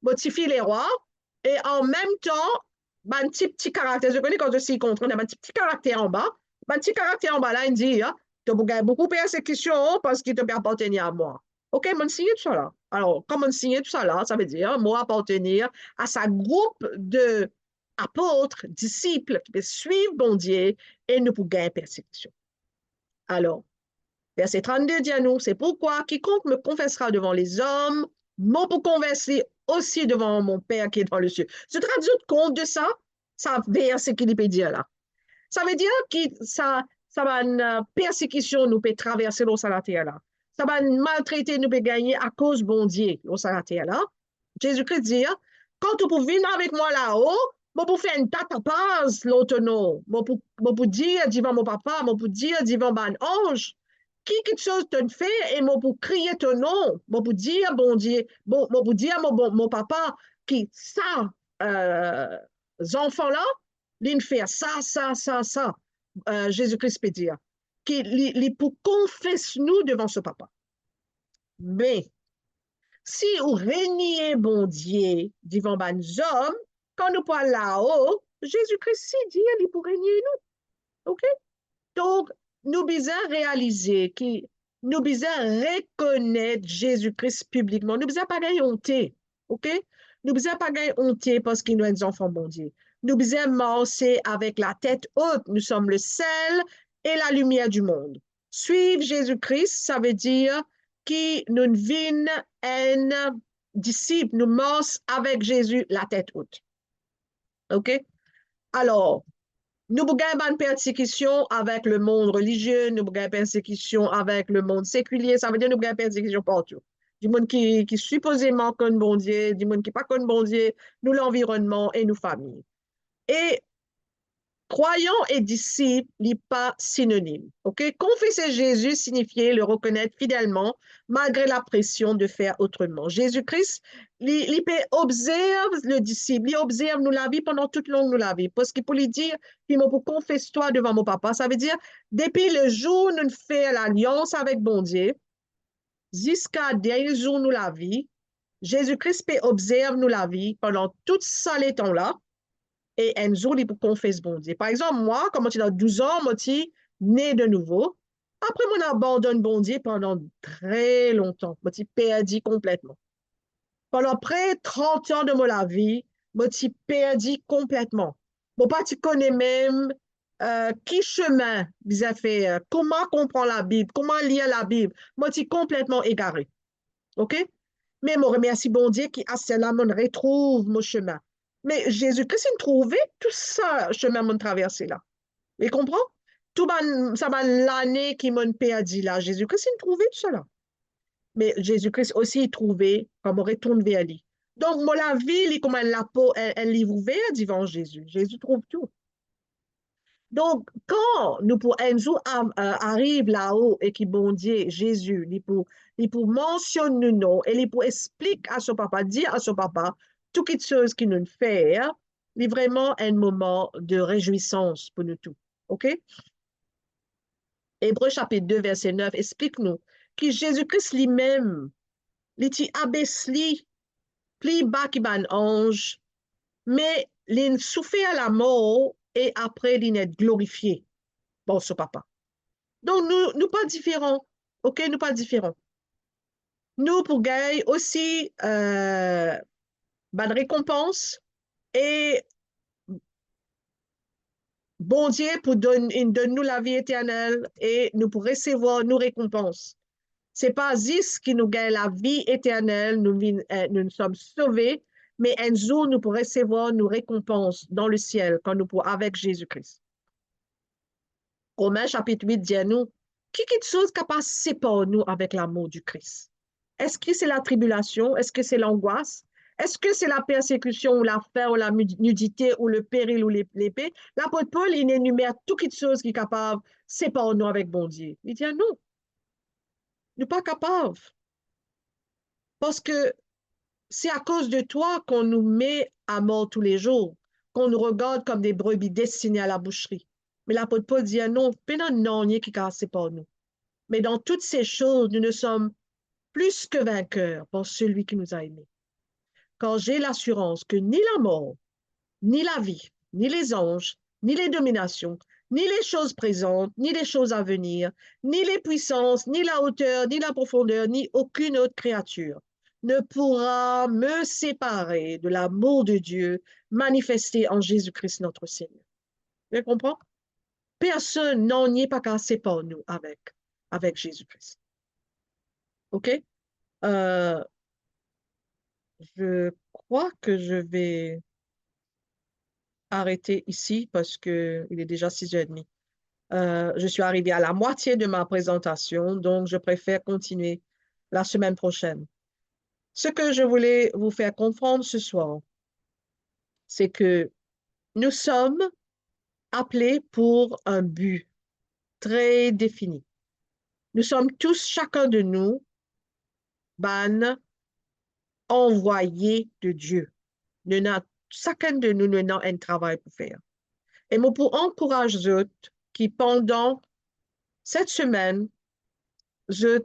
motifie les rois, et en même temps, un petit caractère, je connais quand je suis contre, un petit caractère en bas, un petit caractère en bas là, il dit, tu as gagné beaucoup de persécution parce qu'il te peut appartenir à moi. OK, mon signe tout ça là. Alors, comme on signe tout ça là, ça veut dire, moi appartenir à sa groupe de apôtres, disciples qui peuvent suivre bon Dieu et nous pour gagner persécution. Alors, verset 32 dit à nous, c'est pourquoi quiconque me confessera devant les hommes, moi pour confesser aussi devant mon Père qui est dans le ciel. Je traduis compte de ça, ça verset qu'il peut dire là. Ça veut dire que ça va une persécution nous peut traverser l'eau la terre là. Ça va une maltraiter nous peut gagner à cause bon Dieu l'eau la terre là. Jésus-Christ dit, hein, quand tu peux venir avec moi là-haut, moi pour faire une tata passe l'autre non. Moi pour dire devant mon papa, moi pour dire devant mon ange, qui quelque chose te fait et moi pour crier ton nom, moi pour dire bon Dieu, bon, moi pour dire mon papa qui ça, euh, enfants-là, ils fait ça. Jésus-Christ peut dire. Qui pour confesse nous devant ce papa. Mais si vous régnez bon Dieu devant les hommes, quand nous parlons là-haut, Jésus-Christ dit il pour régner nous. OK? Donc, nous devons réaliser que nous devons reconnaître Jésus-Christ publiquement. Nous ne devons pas gagner honte. OK? Nous ne devons pas gagner honte parce qu'il nous est des enfants bon Dieu. Nous devons marcher avec la tête haute. Nous sommes le sel et la lumière du monde. Suivre Jésus-Christ, ça veut dire que nous devenons un disciple. Nous marchons avec Jésus la tête haute. OK? Alors, nous avons une persécution avec le monde religieux, nous avons une persécution avec le monde séculier, ça veut dire que nous avons une persécution partout. Du monde qui supposément connaît bon Dieu, du monde qui pas connaît bon Dieu, nous l'environnement et nos familles. Et croyant et disciple n'est pas synonyme. OK? Confesser Jésus signifiait le reconnaître fidèlement malgré la pression de faire autrement. Jésus-Christ, il observe le disciple, il observe nous la vie pendant toute longue nous la vie. Parce qu'il peut lui dire, puis moi pour confesse toi devant mon papa, ça veut dire, depuis le jour où nous faisons l'alliance avec bon Dieu, jusqu'à dernier jour nous la vie, Jésus-Christ peut observe nous la vie pendant tout ça les temps-là, et un jour, il confesse bon Dieu. Par exemple, moi, quand j'étais dans 12 ans, moi, suis né de nouveau. Après, mon abandonne bon Dieu pendant très longtemps. Moi, suis perdu complètement. Pendant près de 30 ans de ma vie, moi, suis perdu complètement. Mon pas, tu connais même qui chemin vous a fait, comment comprendre la Bible, comment lire la Bible. Moi, suis complètement égaré. OK? Mais je remercie bon Dieu qui, à cela, me retrouve mon chemin. Mais Jésus-Christ, il trouvait tout ça, chemin mon traversé là. Vous comprenez? Tout ça va l'année qui m'a perdu là. Jésus-Christ, il trouvait tout ça là. Mais Jésus-Christ aussi, il trouvait comme on retourne vers lui. Donc, moi, la vie, il comme la peau, elle livre ouvert devant Jésus. Jésus trouve tout. Donc, quand nous pour un jour arrive là-haut et qui bon Dieu, Jésus, il pour mentionner nous nom et il pour expliquer à son papa, dire à son papa, toutes les choses qu'il nous fait, c'est vraiment un moment de réjouissance pour nous tous. OK? Hébreu chapitre 2, verset 9, explique-nous que Jésus-Christ lui-même, il t'y abaisse plus bas qu'il un ange, mais il souffert à la mort et après il est glorifié. Bon, ce papa. Donc, nous pas différents. OK, nous pas différents. Nous, pour gagner aussi de récompense et bon Dieu pour donner nous la vie éternelle et nous pour recevoir nos récompenses. C'est pas juste qui nous gagne la vie éternelle, nous sommes sauvés, mais un jour nous pourrons recevoir nos récompenses dans le ciel quand nous pourrons avec Jésus-Christ. Romains chapitre 8 dit à nous, qui quelque chose qui passe par nous avec l'amour du Christ? Est-ce que c'est la tribulation? Est-ce que c'est l'angoisse? Est-ce que c'est la persécution ou la faim ou la nudité ou le péril ou l'épée? L'apôtre Paul, il énumère toutes les choses qui sont capables de séparer nous avec bon Dieu. Il dit, non, nous ne sommes pas capables. Parce que c'est à cause de toi qu'on nous met à mort tous les jours, qu'on nous regarde comme des brebis destinées à la boucherie. Mais l'apôtre Paul dit, non, non, qui casse par nous. Mais dans toutes ces choses, nous ne sommes plus que vainqueurs par celui qui nous a aimés. Car j'ai l'assurance que ni la mort, ni la vie, ni les anges, ni les dominations, ni les choses présentes, ni les choses à venir, ni les puissances, ni la hauteur, ni la profondeur, ni aucune autre créature ne pourra me séparer de l'amour de Dieu manifesté en Jésus-Christ notre Seigneur. Vous comprenez? Personne n'en est pas cassé par nous avec Jésus-Christ. OK? Euh, je crois que je vais arrêter ici parce qu'il est déjà 6h30. Je suis arrivée à la moitié de ma présentation, donc je préfère continuer la semaine prochaine. Ce que je voulais vous faire comprendre ce soir, c'est que nous sommes appelés pour un but très défini. Nous sommes tous, chacun de nous, ban envoyés de Dieu. Chacun de nous, nous avons un travail pour faire. Et moi, pour encourager les autres qui, pendant cette semaine, je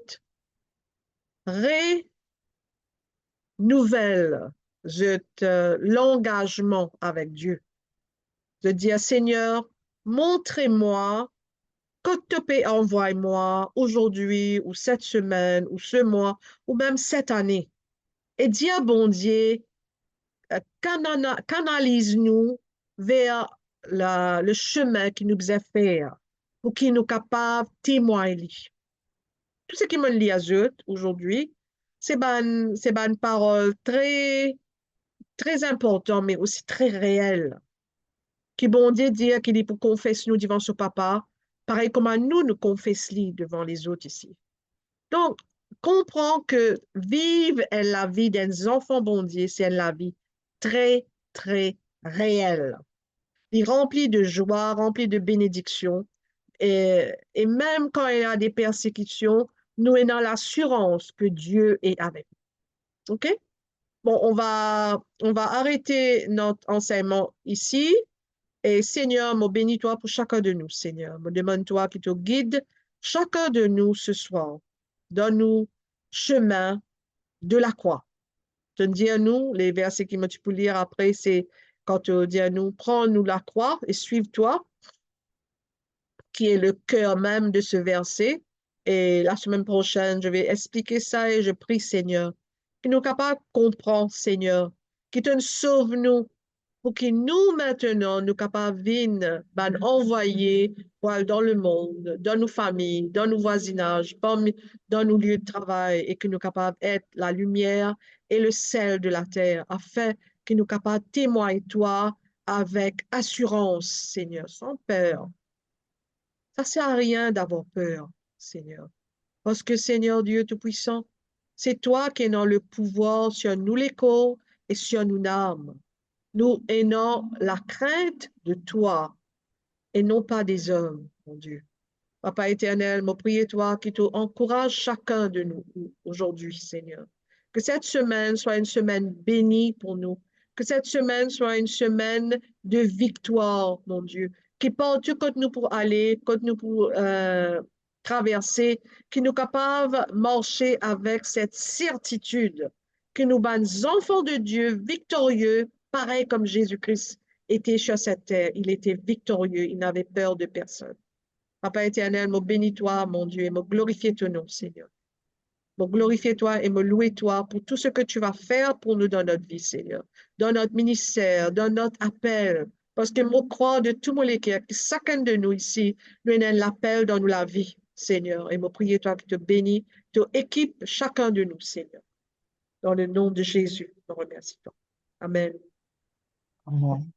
renouvelle l'engagement avec Dieu. De dire, Seigneur, montrez-moi que tu peux envoyer moi aujourd'hui ou cette semaine ou ce mois ou même cette année. Et dire, bon Dieu, canalise-nous vers le chemin qui nous est fait pour qu'il nous capable de témoigner. Tout ce qui me lie à eux aujourd'hui, c'est une parole très, très importante, mais aussi très réelle. Qui bon Dieu dire qu'il est pour confesser nous devant ce papa, pareil comme à nous, nous confessons devant les autres ici. Donc, comprends que vivre la vie des enfants bon Dieu, c'est la vie très, très réelle. Il est rempli de joie, rempli de bénédictions. Et même quand il y a des persécutions, nous avons l'assurance que Dieu est avec nous. OK? Bon, on va arrêter notre enseignement ici. Et Seigneur, me bénis-toi pour chacun de nous, Seigneur. Me demande-toi qui te guide chacun de nous ce soir. Donne-nous chemin de la croix. Tu dis à nous, les versets que tu peux lire après, c'est quand tu dis à nous, prends-nous la croix et suive-toi, qui est le cœur même de ce verset. Et la semaine prochaine, je vais expliquer ça et je prie, Seigneur, que nous capables de comprendre, Seigneur, qui te sauve nous pour que nous, maintenant, nous capables de envoyer dans le monde, dans nos familles, dans nos voisinages, dans nos lieux de travail, et que nous capables d'être la lumière et le sel de la terre, afin que nous capables de témoigner toi avec assurance, Seigneur, sans peur. Ça ne sert à rien d'avoir peur, Seigneur. Parce que, Seigneur Dieu Tout-Puissant, c'est toi qui as le pouvoir sur nous les corps et sur nos âmes. Nous ayons la crainte de toi et non pas des hommes, mon Dieu. Papa éternel, me prie toi qui encourage chacun de nous aujourd'hui, Seigneur. Que cette semaine soit une semaine bénie pour nous. Que cette semaine soit une semaine de victoire, mon Dieu. Qui porte que nous pour aller, que nous pour traverser, qui nous capable de marcher avec cette certitude que nous sommes enfants de Dieu, victorieux, pareil comme Jésus-Christ était sur cette terre. Il était victorieux, il n'avait peur de personne. Papa éternel, me bénis-toi, mon Dieu, et me glorifie ton nom, Seigneur. Me glorifie toi et me louer toi pour tout ce que tu vas faire pour nous dans notre vie, Seigneur, dans notre ministère, dans notre appel. Parce que je crois de tout mon cœur que chacun de nous ici, nous avons l'appel dans la vie, Seigneur. Et me prier toi qui te bénis, te équipe chacun de nous, Seigneur. Dans le nom de Jésus, nous remercions. Amen. Amen.